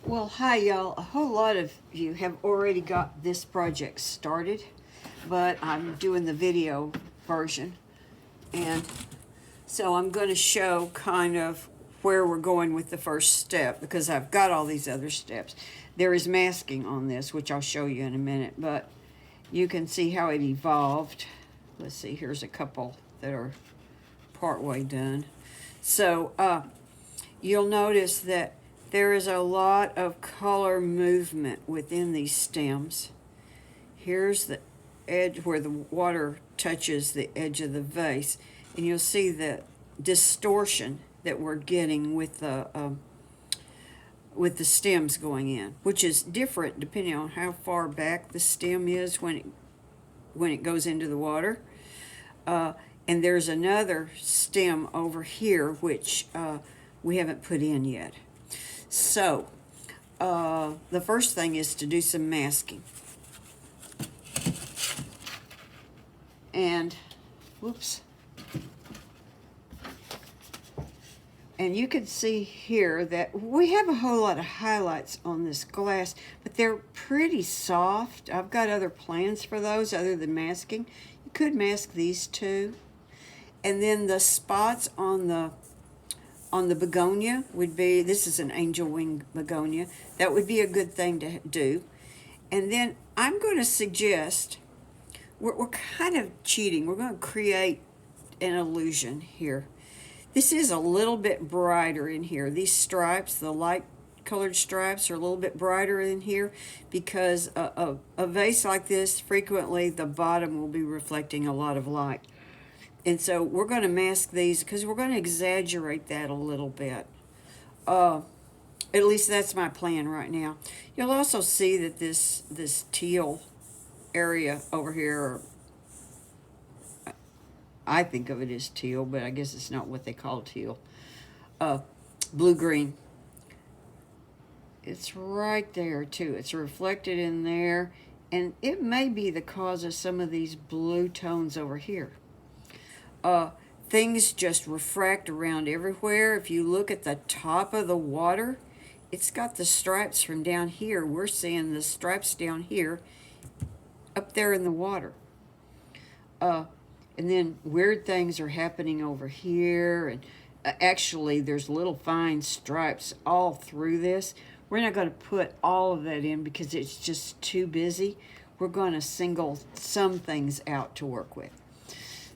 Well, hi y'all. A whole lot of you have already got this project started, but I'm doing the video version. And so I'm going to show kind of where we're going with the first step because I've got all these other steps. There is masking on this, which I'll show you in a minute, but you can see how it evolved. Let's see, here's a couple that are partway done. So you'll notice that there is a lot of color movement within these stems. Here's the edge where the water touches the edge of the vase, and you'll see the distortion that we're getting with the stems going in, which is different depending on how far back the stem is when it goes into the water. And there's another stem over here which we haven't put in yet. So the first thing is to do some masking. And, whoops. And you can see here that we have a whole lot of highlights on this glass, but they're pretty soft. I've got other plans for those other than masking. You could mask these too. And then the spots on the begonia would be, this is an angel wing begonia, that would be a good thing to do. And then I'm going to suggest, we're kind of cheating. We're going to create an illusion here. This is a little bit brighter in here. These stripes, the light colored stripes, are a little bit brighter in here because a vase like this, frequently the bottom will be reflecting a lot of light. And so we're going to mask these because we're going to exaggerate that a little bit. At least that's my plan right now. You'll also see that this teal area over here, I think of it as teal, but I guess it's not what they call teal. Blue-green. It's right there too. It's reflected in there, and it may be the cause of some of these blue tones over here. Things just refract around everywhere. If you look at the top of the water, it's got the stripes from down here. We're seeing the stripes down here, up there in the water. And then weird things are happening over here. And actually, there's little fine stripes all through this. We're not going to put all of that in because it's just too busy. We're going to single some things out to work with.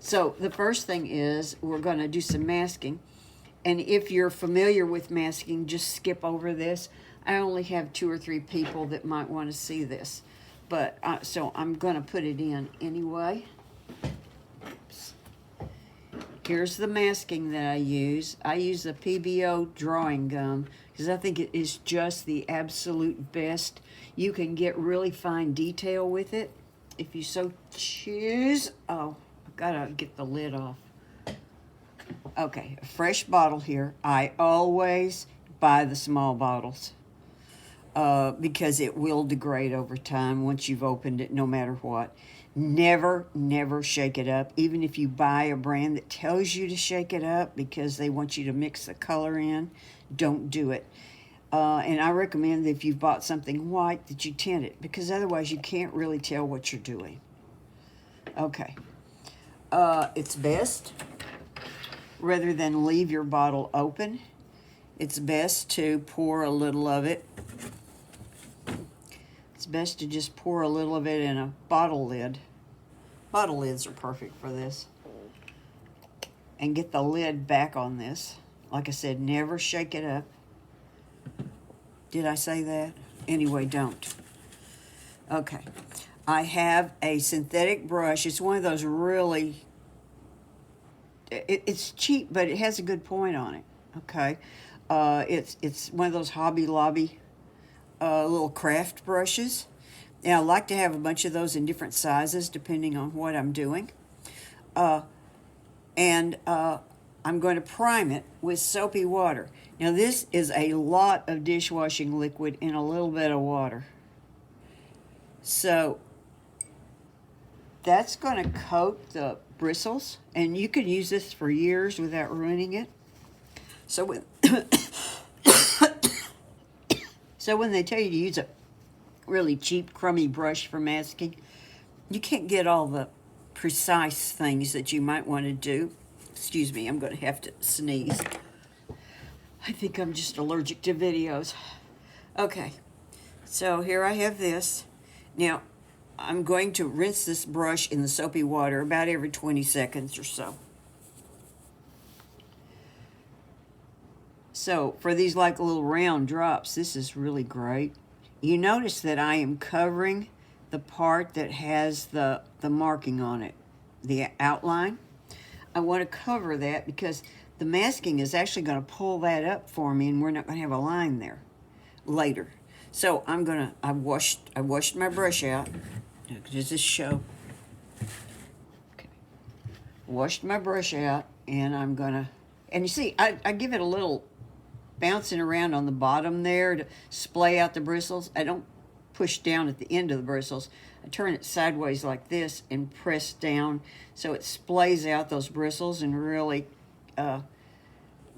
So the first thing is we're going to do some masking. And if you're familiar with masking, just skip over this. I only have 2 or 3 people that might want to see this. But so I'm going to put it in anyway. Oops. Here's the masking that I use. I use the PBO drawing gum because I think it is just the absolute best. You can get really fine detail with it if you so choose. Oh, I've got to get the lid off. Okay, a fresh bottle here. I always buy the small bottles because it will degrade over time once you've opened it, no matter what. Never, never shake it up, even if you buy a brand that tells you to shake it up because they want you to mix the color in. Don't do it. And I recommend that if you've bought something white that you tint it because otherwise you can't really tell what you're doing. Okay. It's best, rather than leave your bottle open, it's best to pour a little of it. It's best to just pour a little of it in a bottle lid. Bottle lids are perfect for this. And get the lid back on this. Like I said, never shake it up. Did I say that? Anyway, don't. Okay. I have a synthetic brush. It's one of those really, it's cheap, but it has a good point on it. Okay. It's one of those Hobby Lobby little craft brushes. Now, I like to have a bunch of those in different sizes depending on what I'm doing. I'm going to prime it with soapy water. Now, this is a lot of dishwashing liquid in a little bit of water. So that's going to coat the bristles, and you can use this for years without ruining it. So with So when they tell you to use a really cheap, crummy brush for masking, you can't get all the precise things that you might want to do. Excuse me, I'm going to have to sneeze. I think I'm just allergic to videos. Okay, so here I have this. Now, I'm going to rinse this brush in the soapy water about every 20 seconds or so. So for these like little round drops, this is really great. You notice that I am covering the part that has the marking on it, the outline. I want to cover that because the masking is actually going to pull that up for me, and we're not going to have a line there later. So I washed my brush out. Does this show? Okay. Washed my brush out, and and you see, I give it a little bouncing around on the bottom there to splay out the bristles. I don't push down at the end of the bristles. I turn it sideways like this and press down so it splays out those bristles and really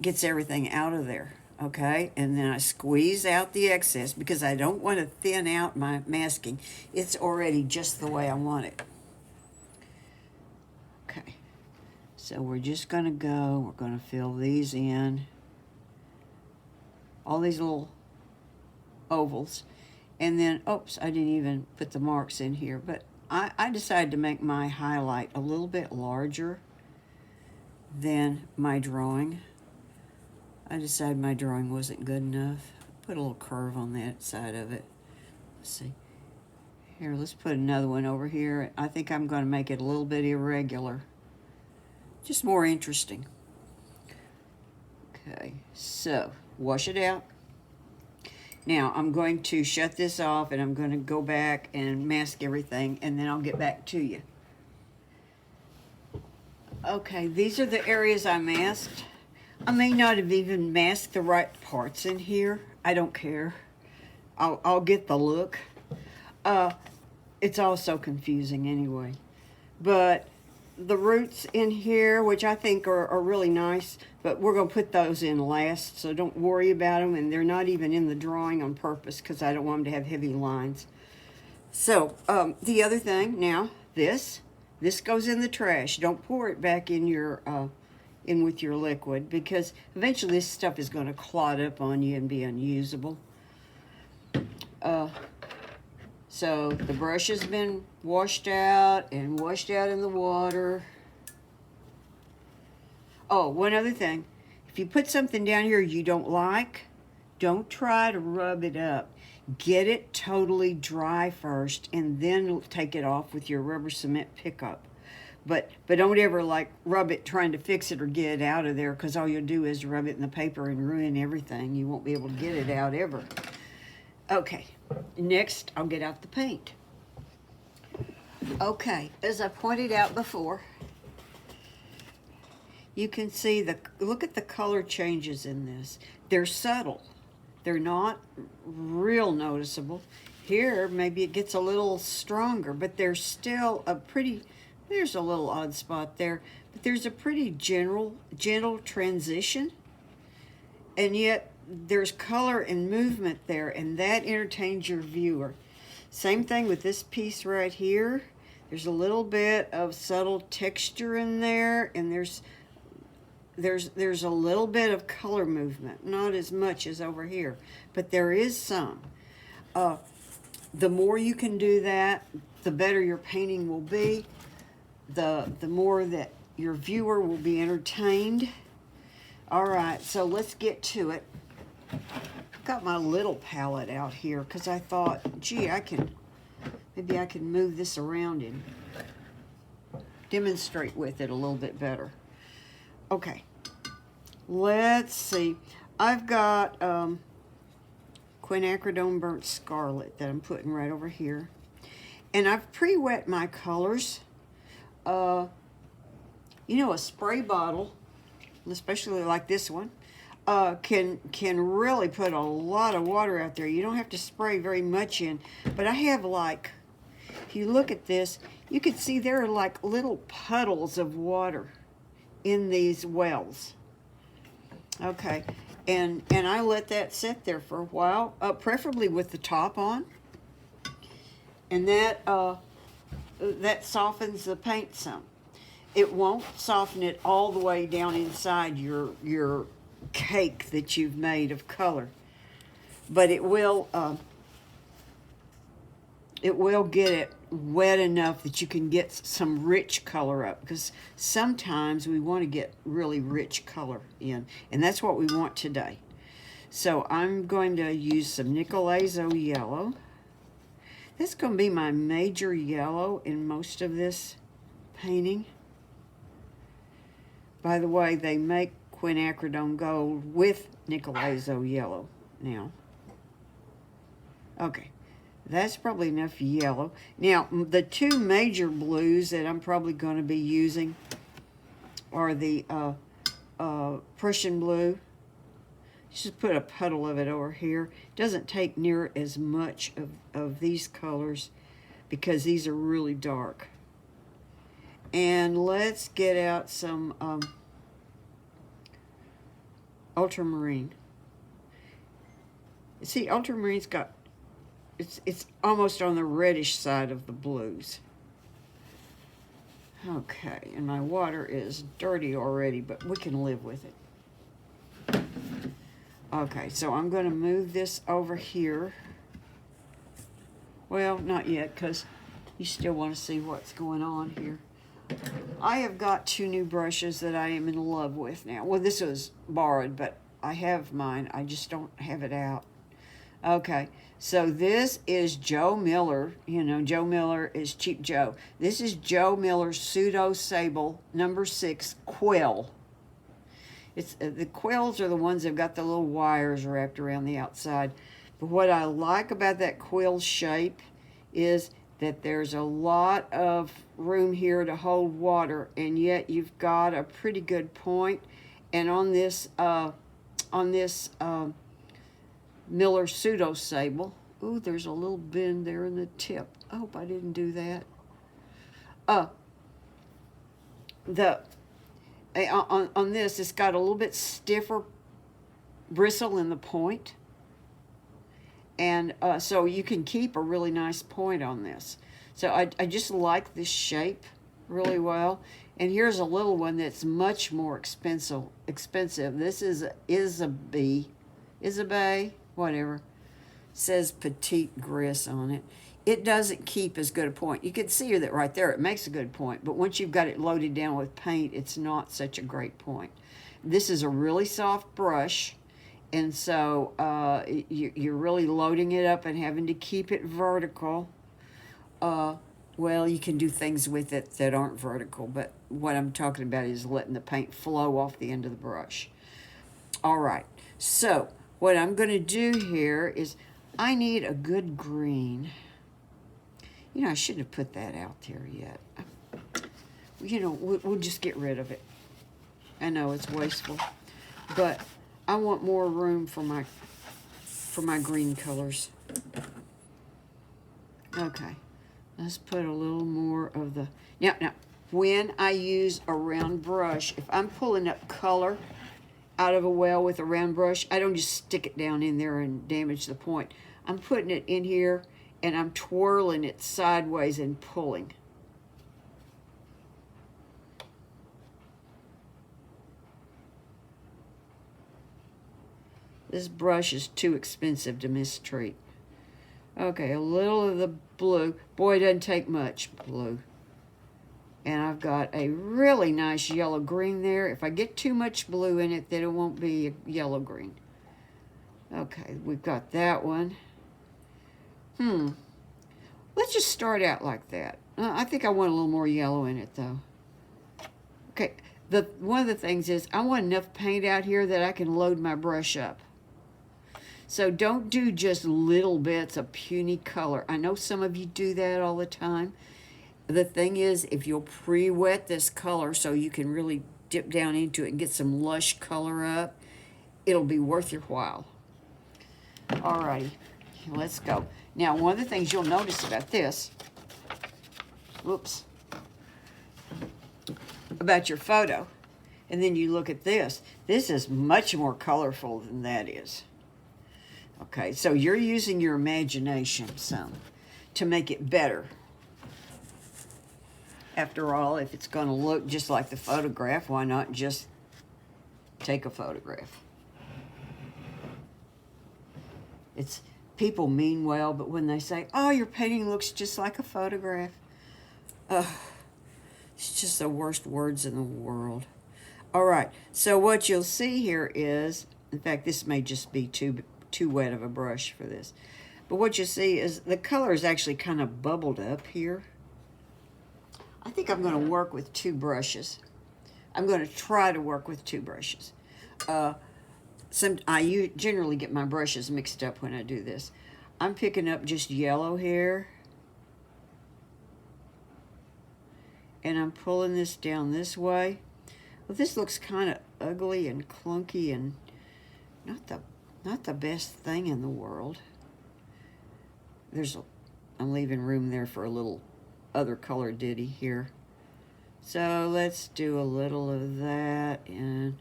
gets everything out of there. Okay, and then I squeeze out the excess because I don't want to thin out my masking. It's already just the way I want it. Okay, so we're just going to go, we're going to fill these in. All these little ovals. And then, oops, I didn't even put the marks in here, but I decided to make my highlight a little bit larger than my drawing. I decided my drawing wasn't good enough. Put a little curve on that side of it. Let's see. Here, let's put another one over here. I think I'm going to make it a little bit irregular. Just more interesting. Okay, so wash it out. Now I'm going to shut this off and I'm going to go back and mask everything, and then I'll get back to you. Okay, these are the areas I masked. I may not have even masked the right parts in here. I don't care. I'll get the look. It's all so confusing anyway. But the roots in here, which I think are really nice, but we're going to put those in last, so don't worry about them, and they're not even in the drawing on purpose because I don't want them to have heavy lines. So the other thing now, this goes in the trash. Don't pour it back in your in with your liquid, because eventually this stuff is going to clot up on you and be unusable. So the brush has been washed out and washed out in the water. Oh, one other thing. If you put something down here you don't like, don't try to rub it up. Get it totally dry first and then take it off with your rubber cement pickup. But don't ever like rub it trying to fix it or get it out of there, because all you'll do is rub it in the paper and ruin everything. You won't be able to get it out ever. Okay, next I'll get out the paint. Okay, as I pointed out before, you can see look at the color changes in this. They're subtle. They're not real noticeable. Here, maybe it gets a little stronger, but there's still there's a little odd spot there, but there's a pretty gentle transition, and yet there's color and movement there, and that entertains your viewer. Same thing with this piece right here. There's a little bit of subtle texture in there, and there's a little bit of color movement, not as much as over here, but there is some. The more you can do that, the better your painting will be, the more that your viewer will be entertained. All right, so let's get to it. I've got my little palette out here because I thought, gee, maybe I can move this around and demonstrate with it a little bit better. Okay, let's see. I've got quinacridone burnt scarlet that I'm putting right over here. And I've pre-wet my colors. You know, a spray bottle, especially like this one, can really put a lot of water out there. You don't have to spray very much in. But I have if you look at this, you can see there are like little puddles of water in these wells. Okay, And I let that sit there for a while, preferably with the top on. And that softens the paint some. It won't soften it all the way down inside your cake that you've made of color, but it will get it wet enough that you can get some rich color up, because sometimes we want to get really rich color in, and that's what we want today. So I'm going to use some nickel azo yellow. That's going to be my major yellow in most of this painting. By the way, they make quinacridone gold with nickel azo yellow now. Okay, that's probably enough yellow. Now, the two major blues that I'm probably going to be using are the Prussian blue. Just put a puddle of it over here. It doesn't take near as much of these colors because these are really dark. And let's get out some ultramarine. See, ultramarine's got, it's almost on the reddish side of the blues. Okay, and my water is dirty already, but we can live with it. Okay, so I'm going to move this over here. Well, not yet, because you still want to see what's going on here. I have got two new brushes that I am in love with now. Well, this was borrowed, but I have mine. I just don't have it out. Okay, so this is Joe Miller. You know, Joe Miller is Cheap Joe. This is Joe Miller's Pseudo Sable number 6 quill. It's the quills are the ones that have got the little wires wrapped around the outside. But what I like about that quill shape is that there's a lot of room here to hold water, and yet you've got a pretty good point. And on this Miller Pseudo Sable, ooh, there's a little bend there in the tip. I hope I didn't do that. On this, it's got a little bit stiffer bristle in the point. And so you can keep a really nice point on this. So I just like this shape really well. And here's a little one that's much more expensive. This is Isabe, whatever. It says Petite Gris on it. It doesn't keep as good a point. You can see that right there. It makes a good point. But once you've got it loaded down with paint, it's not such a great point. This is a really soft brush. And so you're really loading it up and having to keep it vertical. Well, you can do things with it that aren't vertical. But what I'm talking about is letting the paint flow off the end of the brush. All right. So what I'm going to do here is I need a good green. You know, I shouldn't have put that out there yet. You know, we'll just get rid of it. I know it's wasteful, but I want more room for my green colors. Okay, let's put a little more of the... Now, when I use a round brush, if I'm pulling up color out of a well with a round brush, I don't just stick it down in there and damage the point. I'm putting it in here, and I'm twirling it sideways and pulling. This brush is too expensive to mistreat. Okay, a little of the blue. Boy, it doesn't take much blue. And I've got a really nice yellow-green there. If I get too much blue in it, then it won't be a yellow-green. Okay, we've got that one. Let's just start out like that. I think I want a little more yellow in it, though. Okay, one of the things is I want enough paint out here that I can load my brush up. So don't do just little bits of puny color. I know some of you do that all the time. The thing is, if you'll pre-wet this color so you can really dip down into it and get some lush color up, it'll be worth your while. Alrighty, let's go. Now, one of the things you'll notice about this, about your photo, And then you look at this. This is much more colorful than that is. Okay, so you're using your imagination some to make it better. After all, if it's going to look just like the photograph, why not just take a photograph? It's people mean well, but when they say, "Oh, your painting looks just like a photograph," it's just the worst words in the world. All right, so what you'll see here is, in fact, this may just be too wet of a brush for this, but what you see is the color is actually kind of bubbled up here. I think I'm going to work with two brushes. I'm going to try to work with two brushes. I generally get my brushes mixed up when I do this. I'm picking up just yellow here. And I'm pulling this down this way. Well, this looks kind of ugly and clunky and not the best thing in the world. I'm leaving room there for a little other color ditty here. So let's do a little of that. And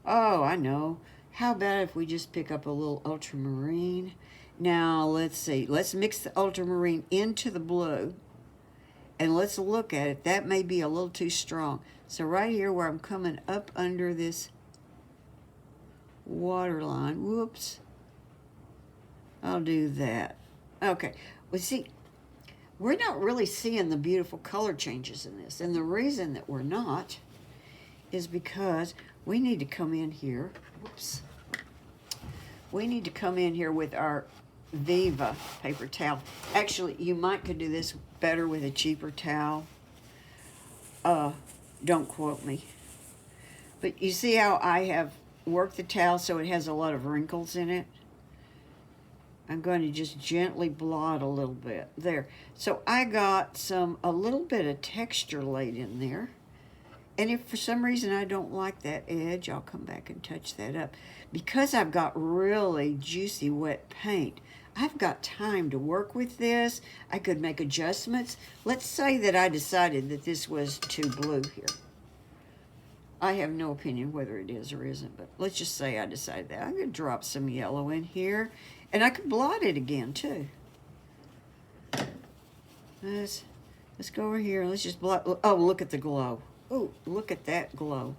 oh, I know. How about if we just pick up a little ultramarine? Now, let's see. Let's mix the ultramarine into the blue. And let's look at it. That may be a little too strong. So right here where I'm coming up under this water line. Whoops. I'll do that. Okay. Well, see, we're not really seeing the beautiful color changes in this. And the reason that we're not is because we need to come in here. Whoops. We need to come in here with our Viva paper towel. Actually, you could do this better with a cheaper towel. Don't quote me. But you see how I have worked the towel so it has a lot of wrinkles in it? I'm going to just gently blot a little bit. There. So I got a little bit of texture laid in there. And if for some reason I don't like that edge, I'll come back and touch that up. Because I've got really juicy wet paint, I've got time to work with this. I could make adjustments. Let's say that I decided that this was too blue here. I have no opinion whether it is or isn't, but let's just say I decided that. I'm going to drop some yellow in here, and I could blot it again too. Let's go over here. Let's just blot. Oh, look at the glow. Oh, look at that glow.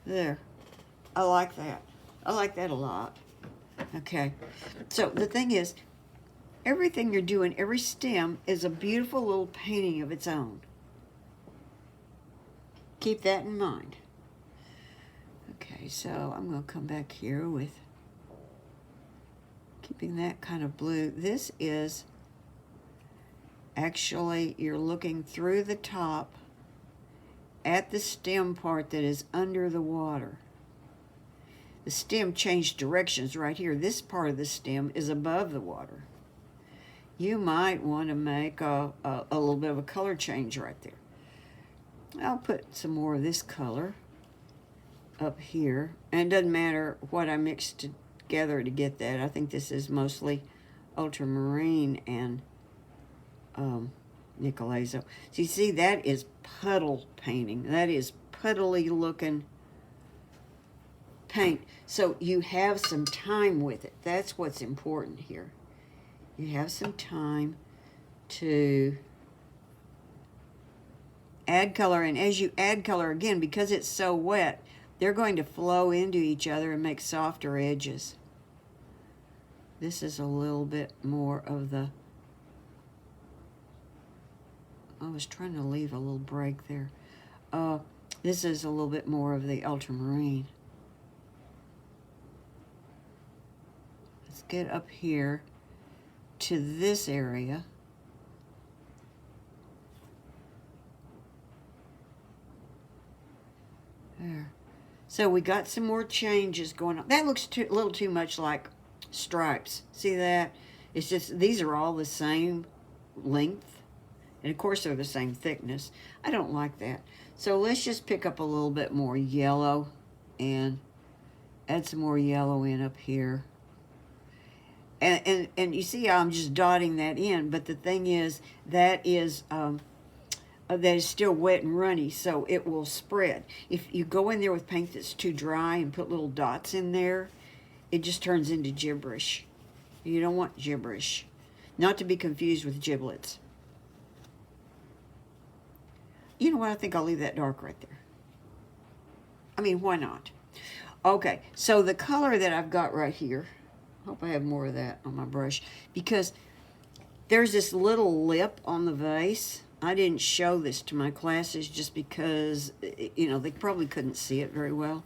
There. I like that. I like that a lot. Okay. So the thing is, everything you're doing, every stem is a beautiful little painting of its own. Keep that in mind. Okay, so I'm going to come back here with keeping that kind of blue. This is actually, you're looking through the top at the stem part that is under the water. The stem changed directions right here. This part of the stem is above the water. You might want to make a little bit of a color change right there. I'll put some more of this color up here. And it doesn't matter what I mixed together to get that. I think this is mostly ultramarine and Nicolazo. So you see, that is puddle painting. That is puddly looking paint. So you have some time with it. That's what's important here. You have some time to add color, and as you add color again, because it's so wet, they're going to flow into each other and make softer edges. This is a little bit more of the, I was trying to leave a little break there. This is a little bit more of the ultramarine. Let's get up here to this area. There. So we got some more changes going on. That looks a little too much like stripes. See that? It's just, these are all the same length. And of course they're the same thickness. I don't like that. So let's just pick up a little bit more yellow and add some more yellow in up here. And you see how I'm just dotting that in, but the thing is, that is that is still wet and runny, so it will spread. If you go in there with paint that's too dry and put little dots in there, it just turns into gibberish. You don't want gibberish. Not to be confused with giblets. You know what? I think I'll leave that dark right there. I mean, why not? Okay, so the color that I've got right here, I hope I have more of that on my brush, because there's this little lip on the vase. I didn't show this to my classes just because, you know, they probably couldn't see it very well.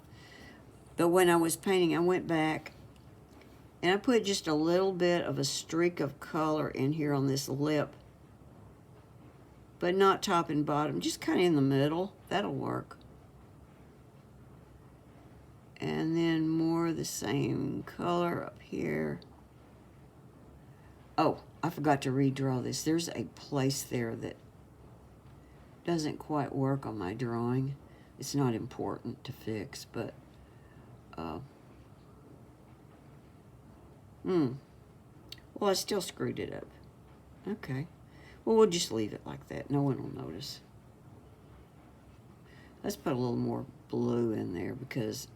But when I was painting, I went back and I put just a little bit of a streak of color in here on this lip. But not top and bottom, just kind of in the middle. That'll work. And then more of the same color up here. Oh, I forgot to redraw this. There's a place there that doesn't quite work on my drawing. It's not important to fix, but well, I still screwed it up. Okay. Well, we'll just leave it like that. No one will notice. Let's put a little more blue in there because,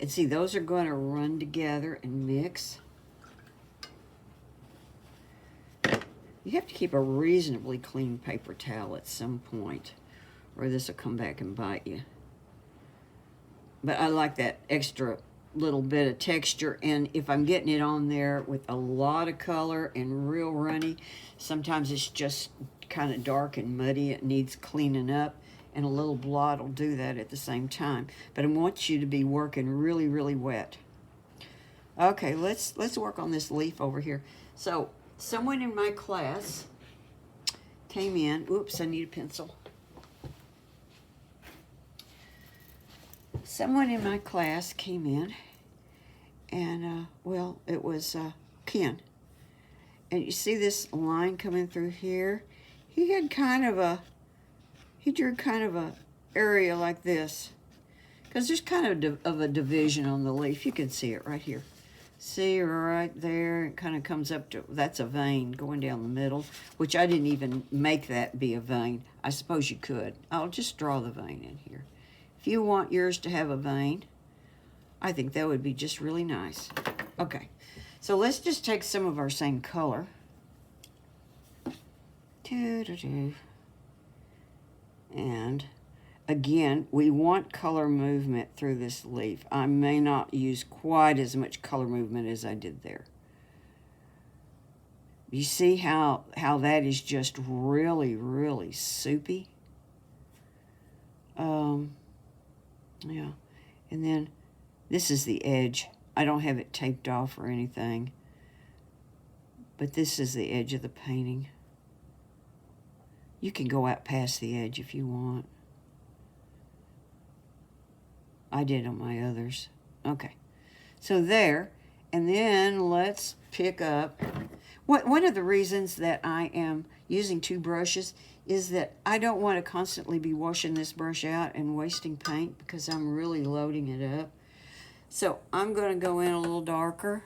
and see, those are going to run together and mix. You have to keep a reasonably clean paper towel at some point, or this will come back and bite you. But I like that extra little bit of texture, and if I'm getting it on there with a lot of color and real runny, sometimes it's just kind of dark and muddy. It needs cleaning up, and a little blot will do that at the same time. But I want you to be working really, really wet. Okay, let's work on this leaf over here. So someone in my class came in. Oops, I need a pencil. Someone in my class came in, and, well, it was Ken. And you see this line coming through here? He drew kind of a area like this, because there's kind of a division on the leaf. You can see it right here. See right there, it kind of comes up to, that's a vein going down the middle, which I didn't even make that be a vein. I suppose you could. I'll just draw the vein in here. If you want yours to have a vein, I think that would be just really nice. Okay, so let's just take some of our same color. And again, we want color movement through this leaf. I may not use quite as much color movement as I did there. You see how that is just really, really soupy? Yeah, and then this is the edge. I don't have it taped off or anything, but this is the edge of the painting. You can go out past the edge if you want. I did on my others. Okay, so there, and then let's pick up. One of the reasons that I am using two brushes is that I don't want to constantly be washing this brush out and wasting paint because I'm really loading it up. So I'm going to go in a little darker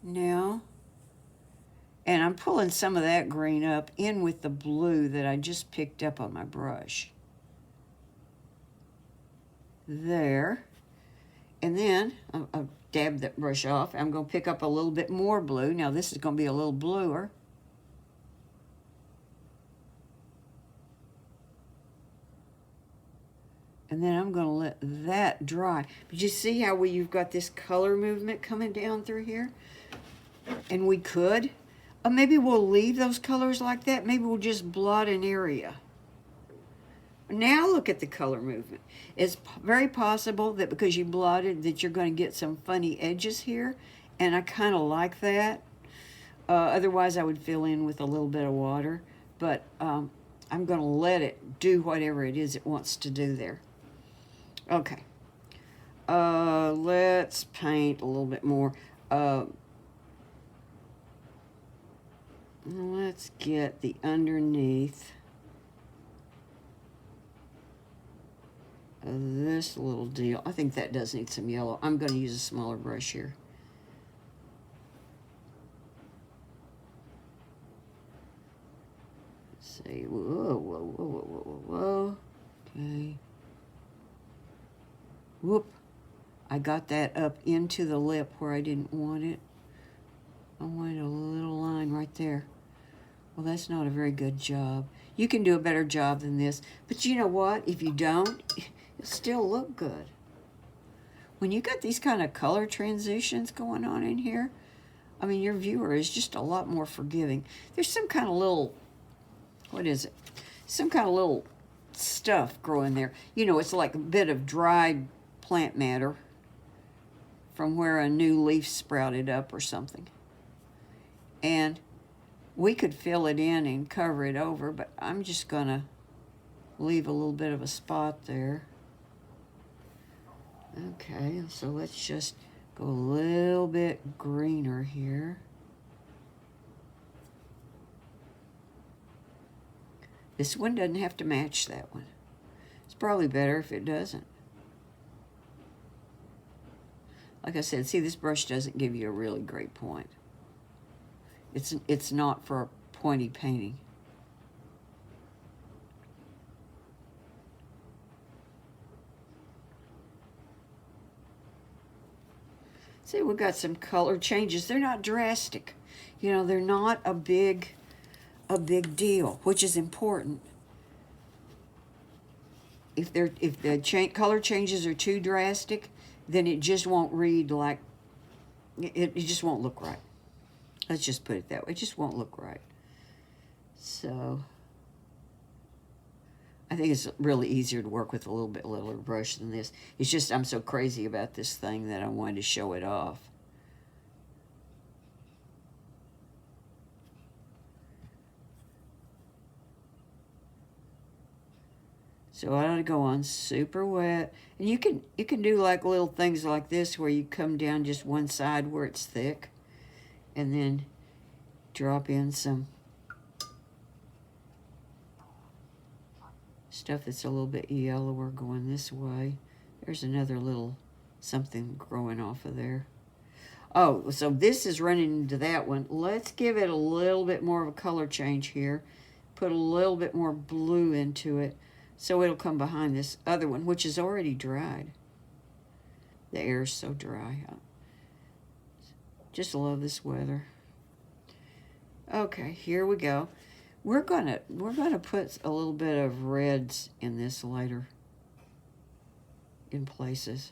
now. And I'm pulling some of that green up in with the blue that I just picked up on my brush. There. And then I've dabbed that brush off. I'm going to pick up a little bit more blue. Now this is going to be a little bluer. And then I'm going to let that dry. But you see how you've got this color movement coming down through here? And we could. Maybe we'll leave those colors like that. Maybe we'll just blot an area. Now look at the color movement. It's very possible that because you blotted that you're going to get some funny edges here. And I kind of like that. Otherwise I would fill in with a little bit of water. But I'm going to let it do whatever it is it wants to do there. Okay. Let's paint a little bit more. Let's get the underneath of this little deal. I think that does need some yellow. I'm going to use a smaller brush here. Let's see. Whoa, whoa, whoa, whoa, whoa, whoa. Okay. Whoop. I got that up into the lip where I didn't want it. I wanted a little line right there. Well, that's not a very good job. You can do a better job than this. But you know what? If you don't, it'll still look good. When you got these kind of color transitions going on in here, I mean, your viewer is just a lot more forgiving. There's some kind of little, what is it? Some kind of little stuff growing there. You know, it's like a bit of dried plant matter from where a new leaf sprouted up or something. And we could fill it in and cover it over, but I'm just gonna leave a little bit of a spot there. Okay, so let's just go a little bit greener here. This one doesn't have to match that one. It's probably better if it doesn't. Like I said, see, this brush doesn't give you a really great point. It's not for a pointy painting. See, we've got some color changes. They're not drastic. You know, they're not a big deal, which is important. If the color changes are too drastic, then it just won't read like, it just won't look right. Let's just put it that way. It just won't look right. So I think it's really easier to work with a little bit littler brush than this. It's just I'm so crazy about this thing that I wanted to show it off. So I ought to go on super wet. And you can do like little things like this where you come down just one side where it's thick and then drop in some stuff that's a little bit yellower going this way. There's another little something growing off of there. Oh, so this is running into that one. Let's give it a little bit more of a color change here. Put a little bit more blue into it so it'll come behind this other one, which is already dried. The air is so dry. Just love this weather. Okay, here we go. We're gonna put a little bit of reds in this later in places.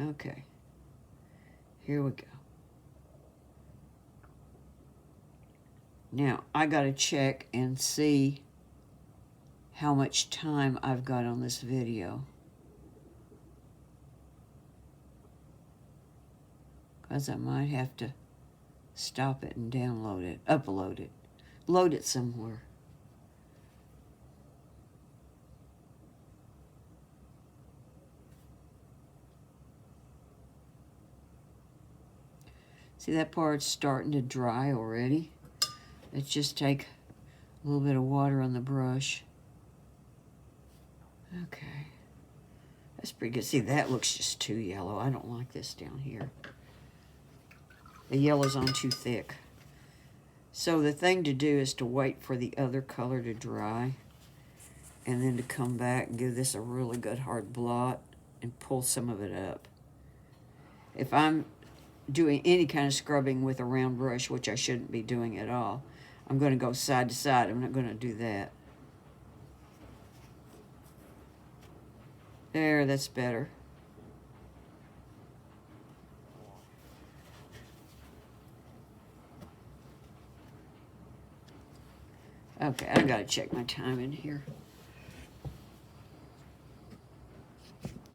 Okay, here we go. Now I gotta check and see how much time I've got on this video, because I might have to stop it and download it, upload it, load it somewhere. See, that part's starting to dry already. Let's just take a little bit of water on the brush. Okay. That's pretty good. See, that looks just too yellow. I don't like this down here. The yellow's on too thick. So the thing to do is to wait for the other color to dry and then to come back and give this a really good hard blot and pull some of it up. If I'm doing any kind of scrubbing with a round brush, which I shouldn't be doing at all, I'm going to go side to side. I'm not going to do that. There, that's better. Okay, I gotta check my time in here.